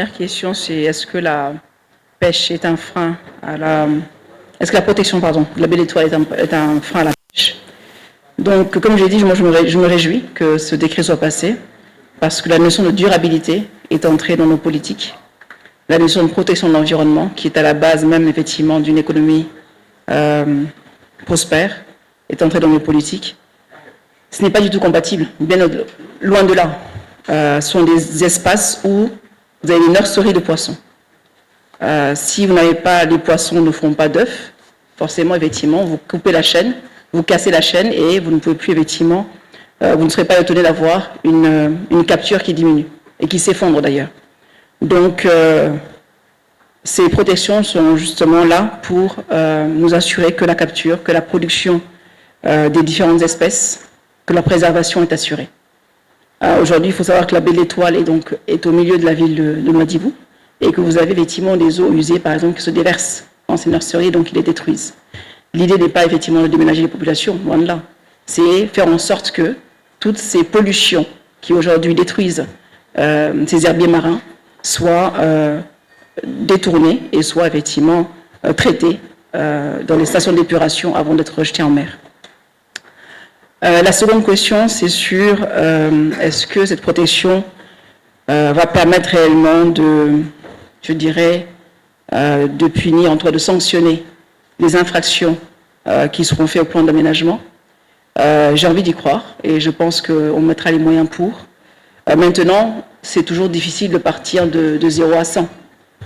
première question, c'est est-ce que la pêche est un frein à la... Est-ce que la protection, pardon, de la baie d'étoile est un frein à la pêche? Donc, comme je l'ai dit, moi, je me réjouis que ce décret soit passé, parce que la notion de durabilité est entrée dans nos politiques. La notion de protection de l'environnement, qui est à la base même, effectivement, d'une économie prospère, est entrée dans nos politiques. Ce n'est pas du tout compatible, bien loin de là. Ce sont des espaces où vous avez des nurseries de poissons. Si vous n'avez pas, les poissons ne feront pas d'œufs, forcément, effectivement, vous coupez la chaîne, vous cassez la chaîne et vous ne pouvez plus, effectivement, vous ne serez pas étonné d'avoir une capture qui diminue et qui s'effondre d'ailleurs. Donc, ces protections sont justement là pour nous assurer que la capture, que la production des différentes espèces, que la préservation est assurée. Aujourd'hui, il faut savoir que la baie de l'Étoile est au milieu de la ville de Nouadhibou et que vous avez effectivement des eaux usées, par exemple, qui se déversent dans ces nurseries, donc qui les détruisent. L'idée n'est pas effectivement de déménager les populations, loin de là. C'est faire en sorte que toutes ces pollutions qui aujourd'hui détruisent ces herbiers marins soient détournées et soient effectivement traitées dans les stations d'épuration avant d'être rejetées en mer. La seconde question, c'est sur est-ce que cette protection va permettre réellement de, je dirais, de punir, en tout cas de sanctionner les infractions qui seront faites au plan d'aménagement. J'ai envie d'y croire et je pense qu'on mettra les moyens pour. Maintenant, c'est toujours difficile de partir de 0 à 100.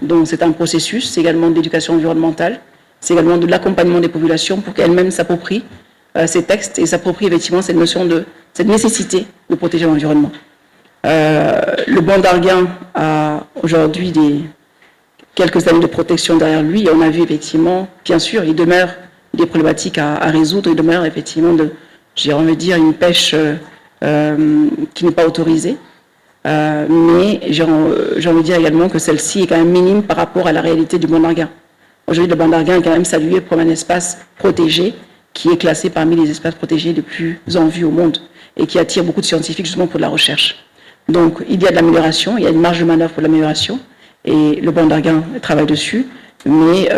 Donc c'est un processus, c'est également de l'éducation environnementale, c'est également de l'accompagnement des populations pour qu'elles-mêmes s'approprient ces textes et s'approprient effectivement cette notion de, cette nécessité de protéger l'environnement. Le banc d'Arguin a aujourd'hui quelques années de protection derrière lui et on a vu effectivement, bien sûr, il demeure des problématiques à résoudre, il demeure effectivement, j'ai envie de dire, une pêche qui n'est pas autorisée. Mais j'ai envie de dire également que celle-ci est quand même minime par rapport à la réalité du banc d'Arguin. Aujourd'hui, le banc d'Arguin est quand même salué comme un espace protégé qui est classé parmi les espaces protégés les plus en vue au monde et qui attire beaucoup de scientifiques justement pour de la recherche. Donc, il y a de l'amélioration, il y a une marge de manœuvre pour l'amélioration et le banc d'Arguin travaille dessus, mais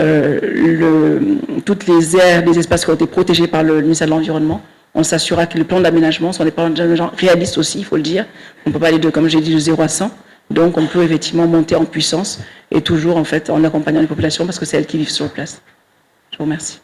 toutes les aires, les espaces qui ont été protégés par le ministère de l'Environnement, on s'assurera que les plans d'aménagement sont des plans d'aménagement réalistes aussi, il faut le dire. On ne peut pas aller comme j'ai dit, de 0 à 100. Donc, on peut effectivement monter en puissance et toujours, en fait, en accompagnant les populations parce que c'est elles qui vivent sur place. Je vous remercie.